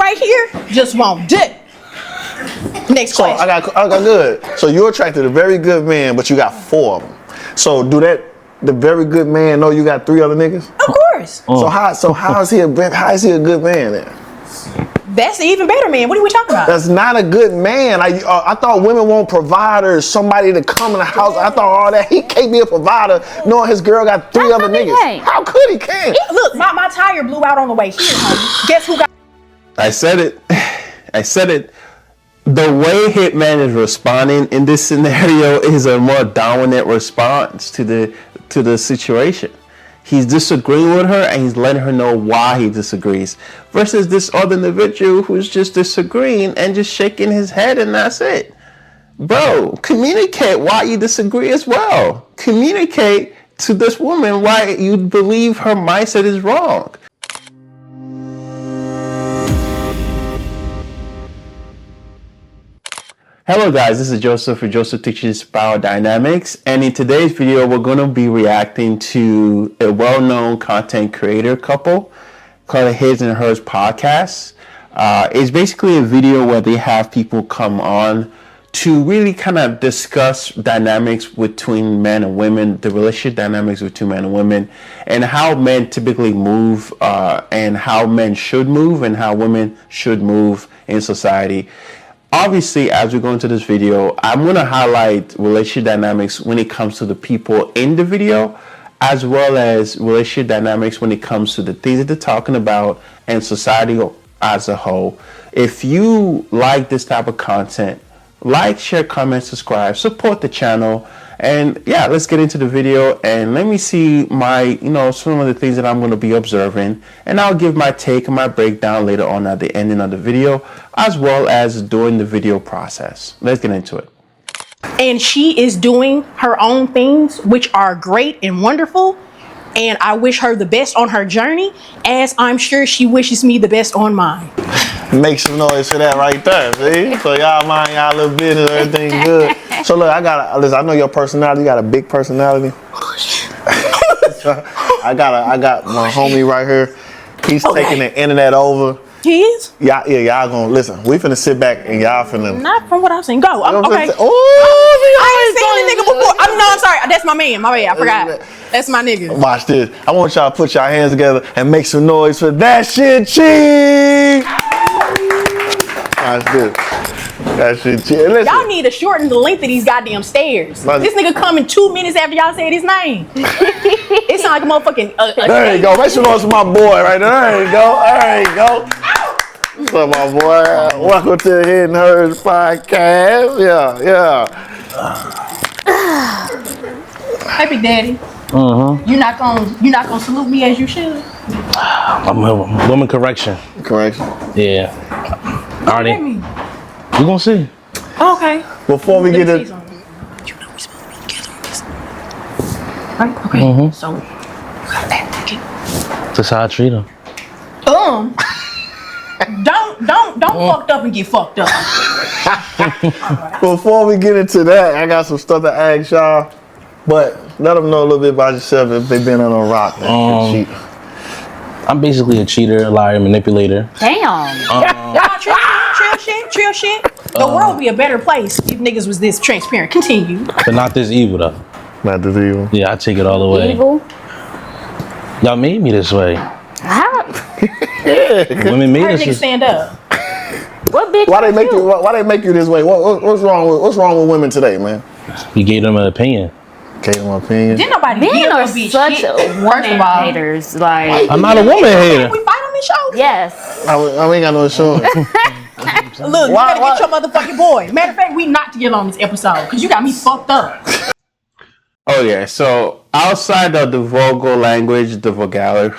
right here just want dick. Next question. I got good. So you're attracted to very good men, but you got 4 of them. So the very good man know you got 3 other niggas? Of course. So how is he a good man then? That's the even better man. What are we talking about? That's not a good man. I thought women want providers, somebody to come in the house. I thought all that. He can't be a provider knowing his girl got 3 other niggas. How could he can't? Look, my tire blew out on the way here, homie. Guess who got... I said it. The way Hitman is responding in this scenario is a more dominant response to the situation. He's disagreeing with her and he's letting her know why he disagrees. Versus this other individual who's just disagreeing and just shaking his head and that's it. Bro, communicate why you disagree as well. Communicate to this woman why you believe her mindset is wrong. Hello guys, this is Joseph for Joseph Teaches Power Dynamics, and in today's video we're going to be reacting to a well-known content creator couple called His and Hers Podcast. It's basically a video where they have people come on to really kind of discuss dynamics between men and women, the relationship dynamics between men and women, and how men typically move, and how men should move, and how women should move in society. Obviously, as we go into this video, I'm going to highlight relationship dynamics when it comes to the people in the video, as well as relationship dynamics when it comes to the things that they're talking about and society as a whole. If you like this type of content, like, share, comment, subscribe, support the channel. And yeah, let's get into the video and let me see some of the things that I'm going to be observing, and I'll give my take and my breakdown later on at the ending of the video, as well as during the video process. Let's get into it. And she is doing her own things, which are great and wonderful. And I wish her the best on her journey, as I'm sure she wishes me the best on mine. Make some noise for that right there, see? So y'all mind y'all little business, everything good. So look, I know your personality. You got a big personality. I got my homie right here. He's taking the internet over. He is? Y'all gonna listen. We finna sit back and y'all finna. Not from what I've seen. Go. Okay. Oh, I ain't seen the nigga before. I'm sorry. That's my man. My bad. I forgot. That's my nigga. Watch this. I want y'all to put y'all hands together and make some noise for that shit cheap. Watch this. That shit cheap. Y'all need to shorten the length of these goddamn stairs. This nigga coming 2 minutes after y'all said his name. It sound like a motherfucking. There you go. Make some noise for my boy right there. There you go. There you go. What's up, my boy? Welcome to the His and Hers Podcast. Yeah. Hey, Big Daddy. You not gonna salute me as you should. I'm a woman correction. Yeah. Already. You gonna see. Okay. Before we get it. You know we supposed to be together on this. Right? Okay. So you got that ticket. That's how I treat her. Don't fucked up and get fucked up. Before we get into that, I got some stuff to ask y'all. But let them know a little bit about yourself if they've been on a rock. I'm basically a cheater, a liar, manipulator. Damn. Trill shit. The world would be a better place if niggas was this transparent. Continue. But not this evil though. Not this evil. Yeah, I take it all the way. Evil? Y'all made me this way. How? Women made us. Nigga stand up. What bitch? Why they make you this way? What's wrong with women today, man? We gave them an opinion. Didn't nobody Men are be such shit. woman haters. Like, I'm not a woman hater. We fight on this show? yes. I ain't got no insurance. Look, you better get your motherfucking boy. Matter of fact, we not together on this episode because you got me fucked up. Oh yeah, so outside of the vulgar language, the vocabulary,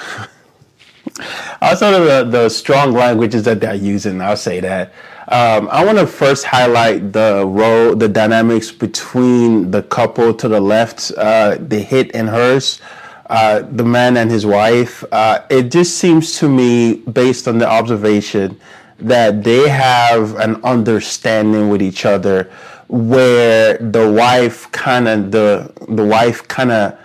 outside of the strong languages that they're using, I'll say that. I want to first highlight the dynamics between the couple to the left, the His and Hers, the man and his wife. It just seems to me, based on the observation, that they have an understanding with each other, where the wife kind of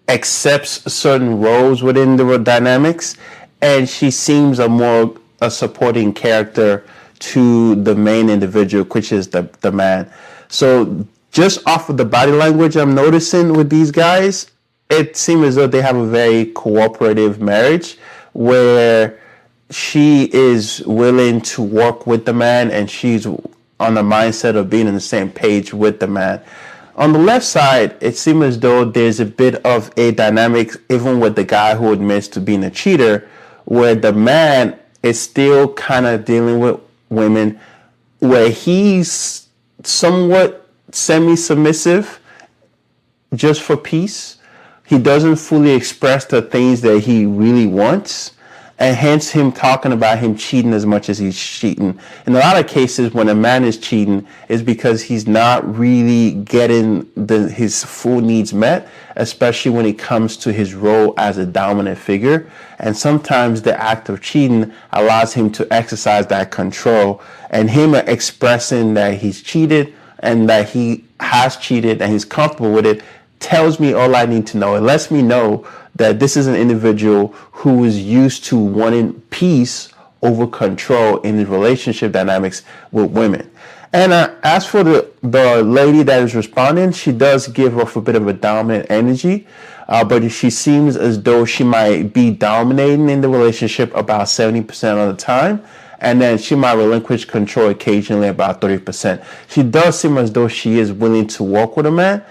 accepts certain roles within the dynamics, and she seems a more a supporting character to the main individual, which is the man. So just off of the body language I'm noticing with these guys, it seems as though they have a very cooperative marriage where she is willing to work with the man and she's on the mindset of being on the same page with the man. On the left side, it seems as though there's a bit of a dynamic, even with the guy who admits to being a cheater, where the man is still kind of dealing with women, where he's somewhat semi-submissive just for peace. He doesn't fully express the things that he really wants. And hence him talking about him cheating as much as he's cheating. In a lot of cases, when a man is cheating, it's because he's not really getting his full needs met, especially when it comes to his role as a dominant figure. And sometimes the act of cheating allows him to exercise that control. And him expressing that he's cheated and that he has cheated and he's comfortable with it tells me all I need to know. It lets me know that this is an individual who is used to wanting peace over control in his relationship dynamics with women. And as for the lady that is responding, she does give off a bit of a dominant energy, but she seems as though she might be dominating in the relationship about 70% of the time, and then she might relinquish control occasionally about 30%. She does seem as though she is willing to work with a man,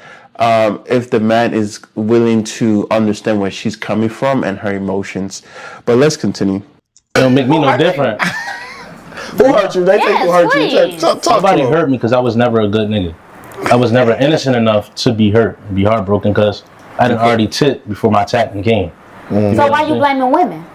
if the man is willing to understand where she's coming from and her emotions. But let's continue. It don't make me no different. Who hurt you? They think who hurt you. Talk Somebody to hurt me because I was never a good nigga. I was never innocent enough to be hurt and be heartbroken because I didn't already tit before my tapping came. So why you blaming women?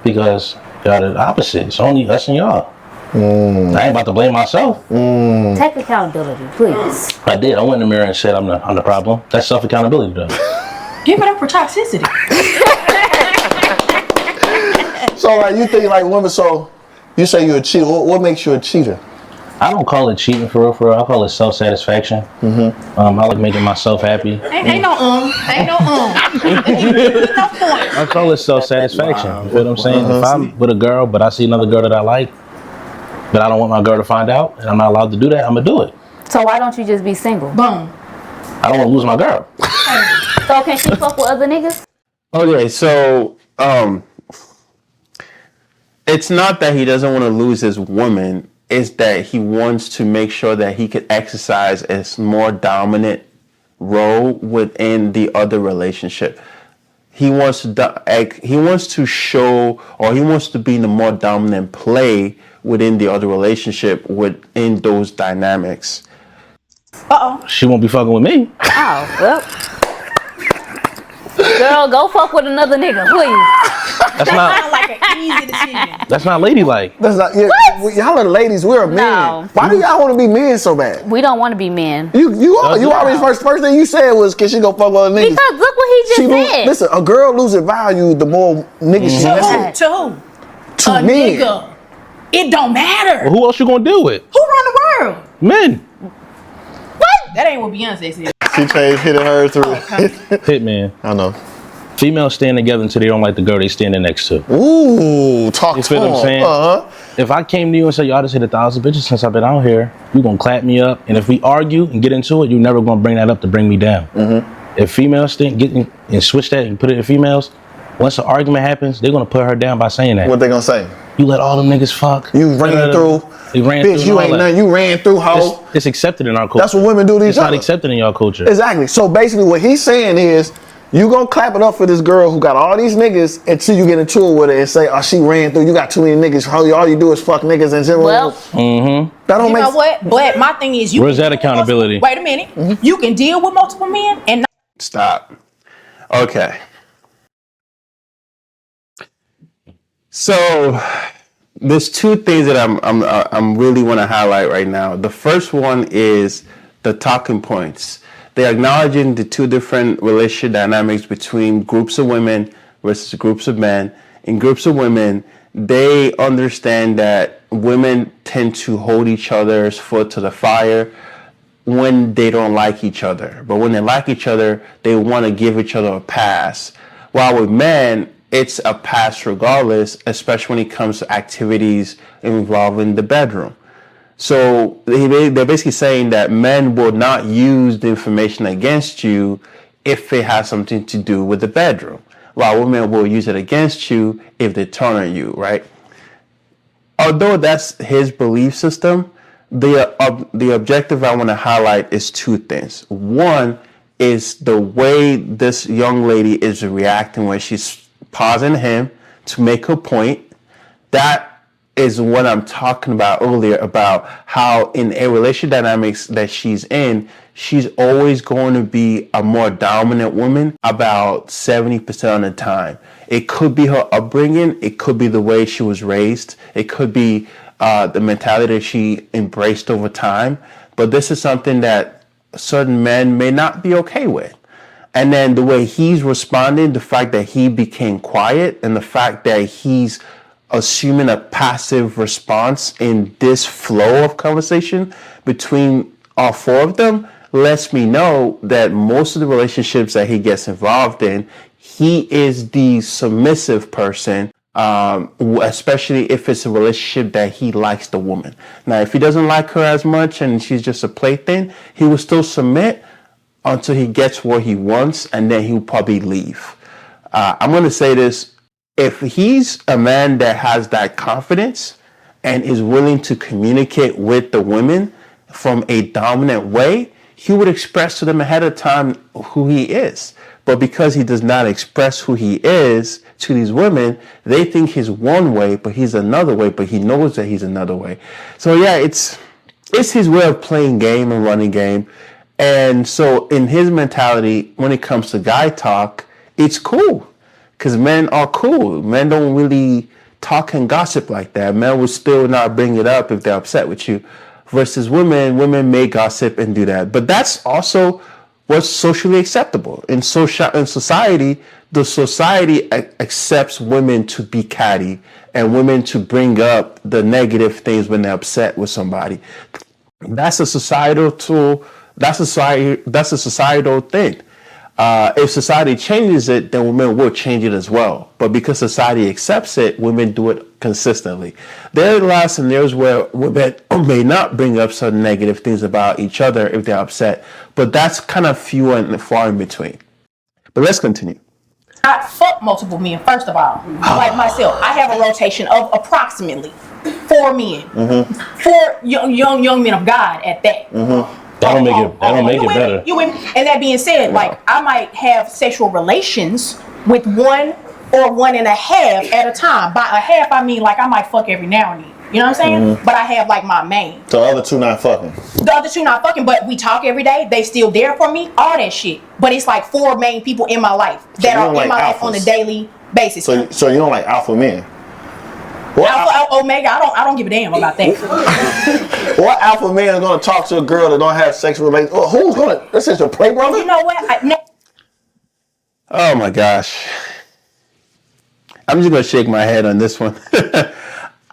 Because y'all the opposite. It's only us and y'all. I ain't about to blame myself. Take accountability, please. I did. I went in the mirror and said I'm the problem. That's self-accountability though. Give it up for toxicity. So like you think like women, so you say you're a cheater. What makes you a cheater? I don't call it cheating for real. I call it self-satisfaction. I like making myself happy. Ain't no Ain't no point. I call it self-satisfaction. You feel what I'm saying? If I'm with a girl, but I see another girl that I like, but I don't want my girl to find out, and I'm not allowed to do that, I'm gonna do it. So why don't you just be single? Boom. I don't want to lose my girl. So can she fuck with other niggas? Okay, so it's not that he doesn't want to lose his woman. It's that he wants to make sure that he could exercise a more dominant role within the other relationship. He wants to show, or he wants to be in the more dominant play within the other relationship, within those dynamics. She won't be fucking with me. Oh, well. Girl, go fuck with another nigga, please. That's not Sound like an easy decision. That's not ladylike. That's not. Yeah, y'all are ladies. We're men. No. Why do y'all want to be men so bad? We don't want to be men. You always first thing you said was, "Can she go fuck with other niggas?" Because look what he just said. Listen, a girl loses value the more niggas she messes To who? to A men. nigga. It don't matter. Well, who else you gonna deal with? Who run the world? Men. That ain't what Beyonce said. She changed hitting her through. Hitman. I know. Females stand together until they don't like the girl they standing next to. Ooh, talk You to feel what I'm saying? Uh-huh. If I came to you and said, y'all just hit 1,000 bitches since I've been out here, you gonna clap me up. And if we argue and get into it, you're never gonna bring that up to bring me down. If females think, get in, and switch that and put it in females, once the argument happens, they're gonna put her down by saying that. What they gonna say? You let all them niggas fuck. You ran through. They ran Bitch, through. you and ain't all that. nothing. You ran through, hoe. It's accepted in our culture. That's what women do to each It's not other. accepted in your culture. Exactly. So basically what he's saying is, you gonna clap it up for this girl who got all these niggas until you get into it with her and say, oh, she ran through, you got too many niggas, all you do is fuck niggas and shit. Well, that don't You make know what? But my thing is, you Where's can that deal with accountability? Wait a minute. You can deal with multiple men and not. Stop. Okay. So there's two things that I'm really want to highlight right now. The first one is the talking points. They're acknowledging the two different relationship dynamics between groups of women versus groups of men. In groups of women, they understand that women tend to hold each other's foot to the fire when they don't like each other. But when they like each other, they want to give each other a pass. While with men, it's a pass regardless, especially when it comes to activities involving the bedroom. So they're basically saying that men will not use the information against you if it has something to do with the bedroom, while women will use it against you if they turn on you, right? Although that's his belief system, the objective I want to highlight is two things. One is the way this young lady is reacting when she's pausing him to make her point. That is what I'm talking about earlier, about how in a relationship dynamics that she's in, she's always going to be a more dominant woman about 70% of the time. It could be her upbringing. It could be the way she was raised. It could be the mentality that she embraced over time. But this is something that certain men may not be okay with. And then the way he's responding, the fact that he became quiet, and the fact that he's assuming a passive response in this flow of conversation between all four of them, lets me know that most of the relationships that he gets involved in, he is the submissive person, especially if it's a relationship that he likes the woman. Now, if he doesn't like her as much and she's just a plaything, he will still submit until he gets what he wants, and then he'll probably leave. I'm going to say this. If he's a man that has that confidence and is willing to communicate with the women from a dominant way, he would express to them ahead of time who he is. But because he does not express who he is to these women, they think he's one way, but he's another way, but he knows that he's another way. So yeah, it's his way of playing game and running game. And so in his mentality, when it comes to guy talk, it's cool. Because men are cool. Men don't really talk and gossip like that. Men will still not bring it up if they're upset with you. Versus women may gossip and do that. But that's also what's socially acceptable. In society, the society accepts women to be catty and women to bring up the negative things when they're upset with somebody. That's a societal tool. That's a societal thing. If society changes it, then women will change it as well. But because society accepts it, women do it consistently. There are a lot of scenarios where women may not bring up certain negative things about each other if they're upset. But that's kind of few and far in between. But let's continue. I fuck multiple men, first of all. Like myself, I have a rotation of approximately 4 men. Mm-hmm. 4 young men of God at that. Mm-hmm. That don't make it better. You win. And that being said, like I might have sexual relations with 1 or 1.5 at a time. By a half, I mean like I might fuck every now and then. You know what I'm saying? Mm-hmm. But I have like my main. So the other 2 not fucking. The other 2 not fucking, but we talk every day. They still there for me. All that shit. But it's like 4 main people in my life that are in my life on a daily basis. So you don't like alpha men? Alpha, Omega, I don't give a damn about that. What alpha man is gonna talk to a girl that don't have sexual relations? Who's gonna? This is your play brother. You know what? Oh my gosh, I'm just gonna shake my head on this one. I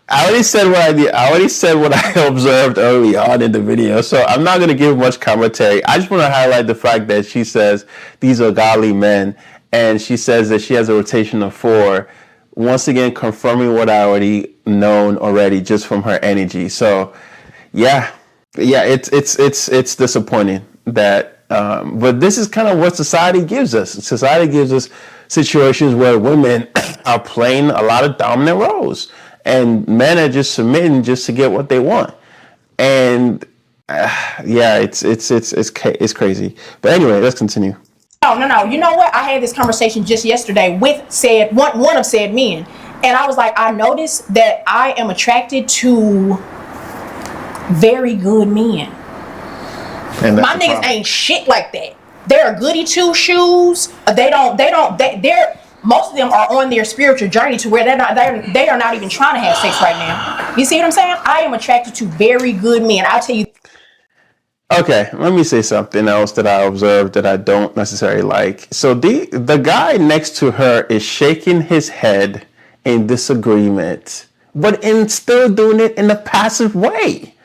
already said what I did. I already said what I observed early on in the video, so I'm not gonna give much commentary. I just want to highlight the fact that she says these are godly men, and she says that she has a rotation of 4. Once again, confirming what I already known already just from her energy. So, yeah, it's disappointing that, but this is kind of what society gives us. Society gives us situations where women are playing a lot of dominant roles, and men are just submitting just to get what they want. And yeah, it's crazy. But anyway, let's continue. No. You know what? I had this conversation just yesterday with said one of said men, and I was like, I noticed that I am attracted to very good men. And my niggas ain't shit like that. They're goody two shoes. They're most of them are on their spiritual journey to where they are not even trying to have sex right now. You see what I'm saying? I am attracted to very good men. I'll tell you. Okay, let me say something else that I observed that I don't necessarily like. So the guy next to her is shaking his head in disagreement, but in still doing it in a passive way.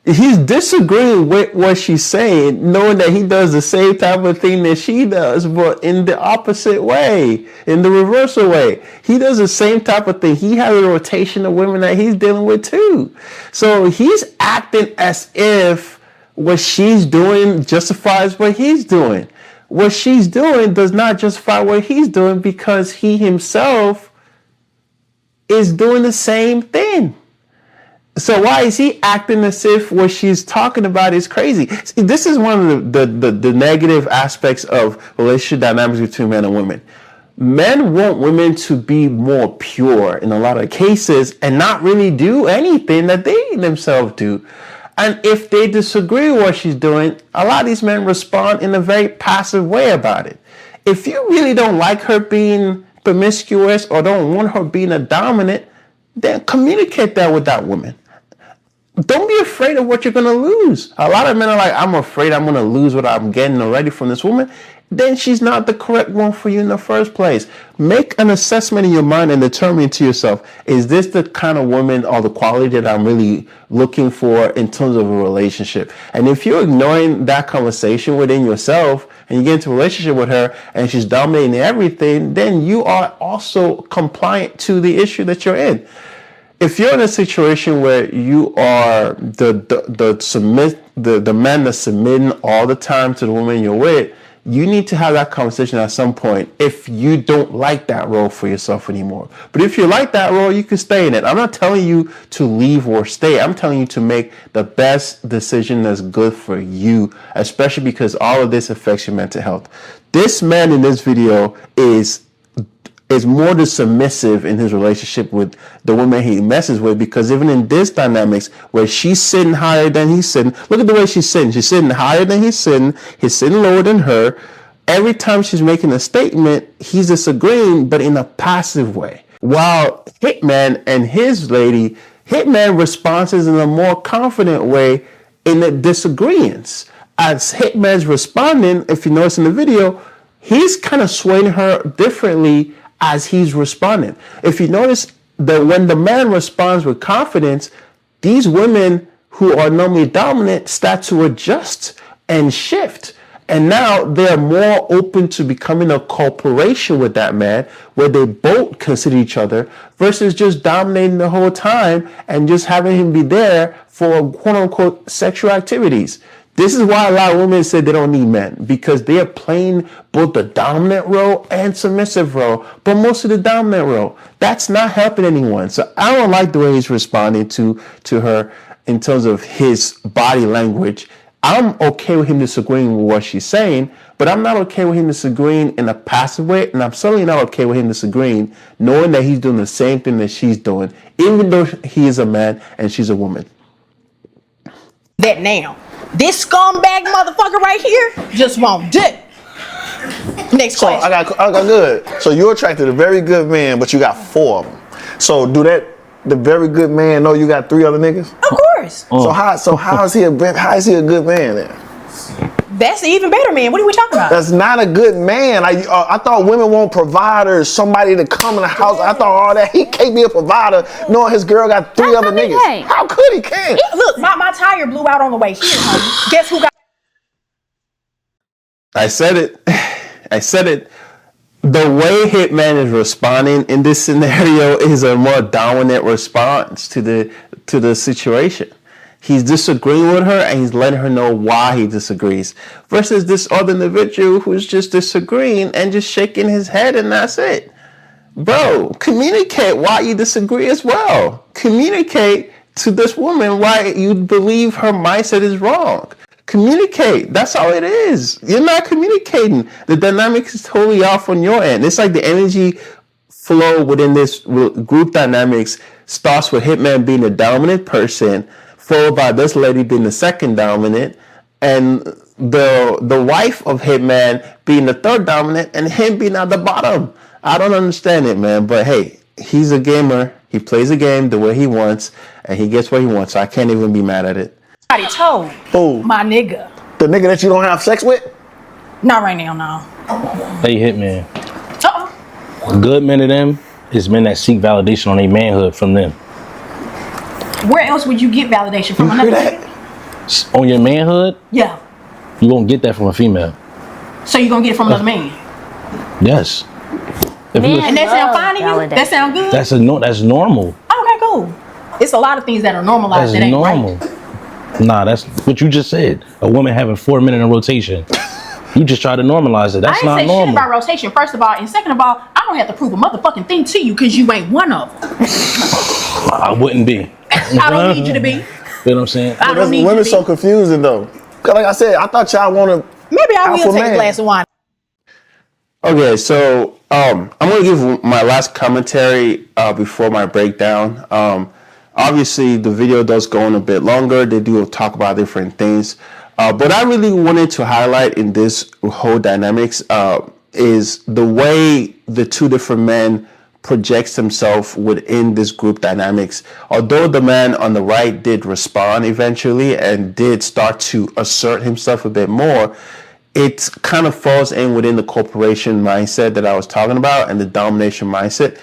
He's disagreeing with what she's saying, knowing that he does the same type of thing that she does, but in the opposite way, in the reversal way. He does the same type of thing. He has a rotation of women that he's dealing with too. So he's acting as if what she's doing justifies what he's doing. What she's doing does not justify what he's doing because he himself is doing the same thing. So why is he acting as if what she's talking about is crazy? See, this is one of the negative aspects of relationship dynamics between men and women. Men want women to be more pure in a lot of cases and not really do anything that they themselves do. And if they disagree with what she's doing, a lot of these men respond in a very passive way about it. If you really don't like her being promiscuous or don't want her being a dominant, then communicate that with that woman. Don't be afraid of what you're going to lose. A lot of men are like, I'm afraid I'm going to lose what I'm getting already from this woman. Then she's not the correct one for you in the first place. Make an assessment in your mind and determine to yourself, is this the kind of woman or the quality that I'm really looking for in terms of a relationship? And if you're ignoring that conversation within yourself and you get into a relationship with her and she's dominating everything, then you are also compliant to the issue that you're in. If you're in a situation where you are the man that's submitting all the time to the woman you're with, you need to have that conversation at some point if you don't like that role for yourself anymore. But if you like that role, you can stay in it. I'm not telling you to leave or stay. I'm telling you to make the best decision that's good for you, especially because all of this affects your mental health. This man in this video is more the submissive in his relationship with the woman he messes with, because even in this dynamics where she's sitting higher than he's sitting, look at the way she's sitting. She's sitting higher than he's sitting lower than her. Every time she's making a statement, he's disagreeing, but in a passive way. While Hitman and his lady, Hitman responds in a more confident way in the disagreements. As Hitman's responding, if you notice in the video, he's kind of swaying her differently as he's responding. If you notice that when the man responds with confidence, these women who are normally dominant start to adjust and shift. And now they're more open to becoming a cooperation with that man where they both consider each other versus just dominating the whole time and just having him be there for quote unquote sexual activities. This is why a lot of women say they don't need men, because they are playing both the dominant role and submissive role, but mostly the dominant role. That's not helping anyone. So I don't like the way he's responding to her in terms of his body language. I'm okay with him disagreeing with what she's saying, but I'm not okay with him disagreeing in a passive way, and I'm certainly not okay with him disagreeing knowing that he's doing the same thing that she's doing, even though he is a man and she's a woman. That now. This scumbag motherfucker right here just won't do. Next question. I got good. So you're attracted to a very good man, but you got 4 of them. So do the very good man know you got 3 other niggas? Of course. So how is he a good man then? That's an even better man. What are we talking about? That's not a good man. I thought women want providers, somebody to come in the house. I thought all that. He can't be a provider knowing his girl got 3 other niggas. How could he? Can't. Look, my tire blew out on the way here, honey. Guess who got... I said it. The way Hitman is responding in this scenario is a more dominant response to the situation. He's disagreeing with her and he's letting her know why he disagrees. Versus this other individual who's just disagreeing and just shaking his head and that's it. Bro, communicate why you disagree as well. Communicate to this woman why you believe her mindset is wrong. Communicate. That's all it is. You're not communicating. The dynamic is totally off on your end. It's like the energy flow within this group dynamics starts with Hitman being the dominant person, followed by this lady being the second dominant, and the wife of Hitman being the third dominant, and him being at the bottom. I don't understand it, man. But hey, he's a gamer. He plays the game the way he wants, and he gets what he wants. So I can't even be mad at it. Somebody told my nigga. The nigga that you don't have sex with? Not right now, no. They Hitman. Good men of them is men that seek validation on their manhood from them. Where else would you get validation from? Another nigga? On your manhood, Yeah. you won't get that from a female. So you're gonna get it from another man. Yes. If you- Men And that sound love fine to you? validation. That sound good? that's normal. Okay, cool. It's a lot of things that are normalized That's that ain't normal. right. Nah, that's what you just said. A woman having 4 men in a rotation. You just try to normalize it. That's I ain't not say normal. shit about rotation, first of all. And second of all, I don't have to prove a motherfucking thing to you because you ain't one of them. I wouldn't be. I don't need you to be. You know what I'm saying? I don't need you to Women be. so confusing though. 'Cause like I said, I thought y'all wanted. Maybe I will Alpha take man. a glass of wine. Okay, so I'm gonna give my last commentary before my breakdown. Obviously, the video does go on a bit longer. They do talk about different things, but I really wanted to highlight in this whole dynamics is the way the two different men projects himself within this group dynamics. Although the man on the right did respond eventually and did start to assert himself a bit more, it kind of falls in within the corporation mindset that I was talking about and the domination mindset.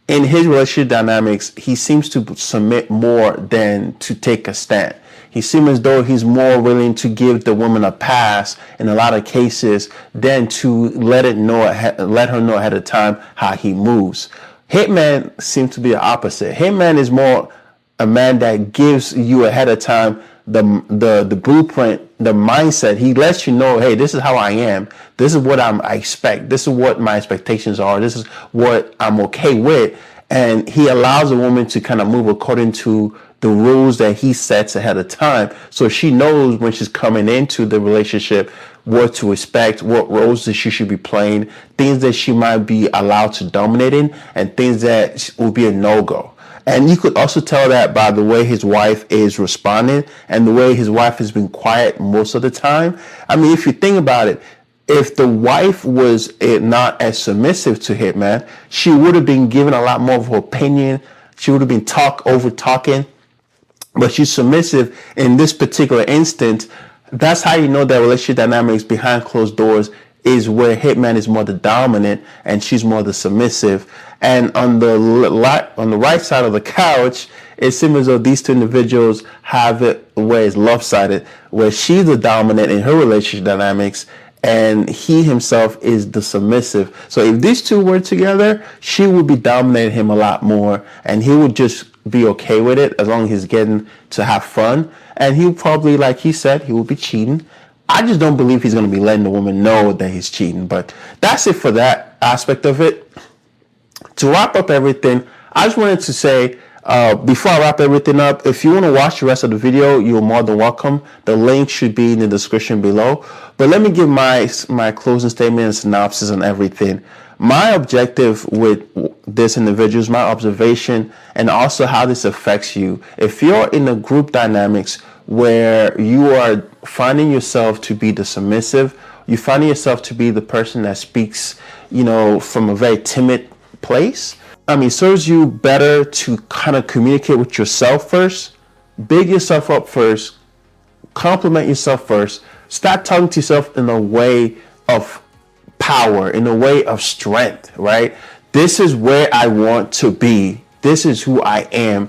In his relationship dynamics, he seems to submit more than to take a stand. He seems as though he's more willing to give the woman a pass in a lot of cases than to let her know ahead of time how he moves. Hitman seems to be the opposite. Hitman is more a man that gives you ahead of time the blueprint, the mindset. He lets you know, hey, this is how I am. This is what I expect. This is what my expectations are. This is what I'm okay with. And he allows a woman to kind of move according to the rules that he sets ahead of time. So she knows when she's coming into the relationship what to expect, what roles that she should be playing, things that she might be allowed to dominate in, and things that will be a no-go. And you could also tell that by the way his wife is responding and the way his wife has been quiet most of the time. I mean, if you think about it, if the wife was not as submissive to Hitman, she would have been given a lot more of her opinion. She would have been talking, but she's submissive in this particular instance. That's how you know that relationship dynamics behind closed doors is where Hitman is more the dominant and she's more the submissive. And on the right side of the couch, it seems as though these two individuals have it where it's lopsided, where she's the dominant in her relationship dynamics and he himself is the submissive. So if these two were together, she would be dominating him a lot more and he would just be okay with it as long as he's getting to have fun. And he'll probably, like he said, he will be cheating. I just don't believe he's going to be letting the woman know that he's cheating. But that's it for that aspect of it. To wrap up everything, I just wanted to say, before I wrap everything up, if you want to watch the rest of the video, you're more than welcome. The link should be in the description below. But let me give my closing statement and synopsis on everything. My objective with this individual is my observation and also how this affects you. If you're in a group dynamics where you are finding yourself to be the submissive, you finding yourself to be the person that speaks, from a very timid place. I mean, it serves you better to kind of communicate with yourself first, big yourself up first, compliment yourself first, start talking to yourself in a way of power, in a way of strength, right? This is where I want to be. This is who I am.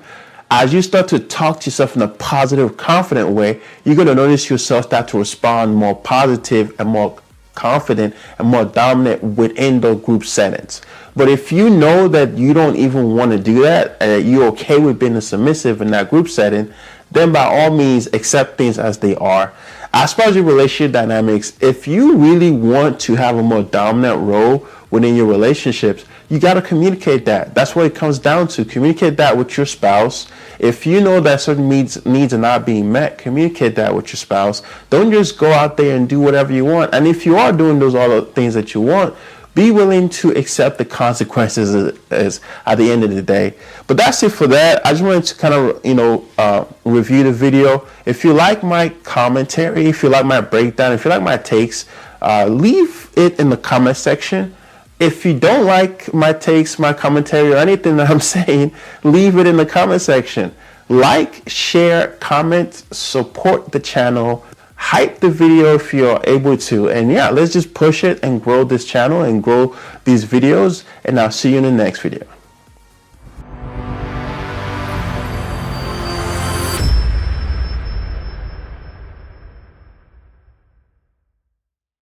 As you start to talk to yourself in a positive, confident way, you're going to notice yourself start to respond more positive and more confident and more dominant within those group settings. But if you know that you don't even want to do that and that you're okay with being a submissive in that group setting, then by all means accept things as they are. As far as your relationship dynamics, if you really want to have a more dominant role within your relationships, you got to communicate that. That's what it comes down to. Communicate that with your spouse. If you know that certain needs are not being met, communicate that with your spouse. Don't just go out there and do whatever you want. And if you are doing all the things that you want, be willing to accept the consequences as at the end of the day. But that's it for that. I just wanted to kind of, review the video. If you like my commentary, if you like my breakdown, if you like my takes, leave it in the comment section. If you don't like my takes, my commentary, or anything that I'm saying, leave it in the comment section. Like, share, comment, support the channel, hype the video if you're able to. And yeah, let's just push it and grow this channel and grow these videos. And I'll see you in the next video.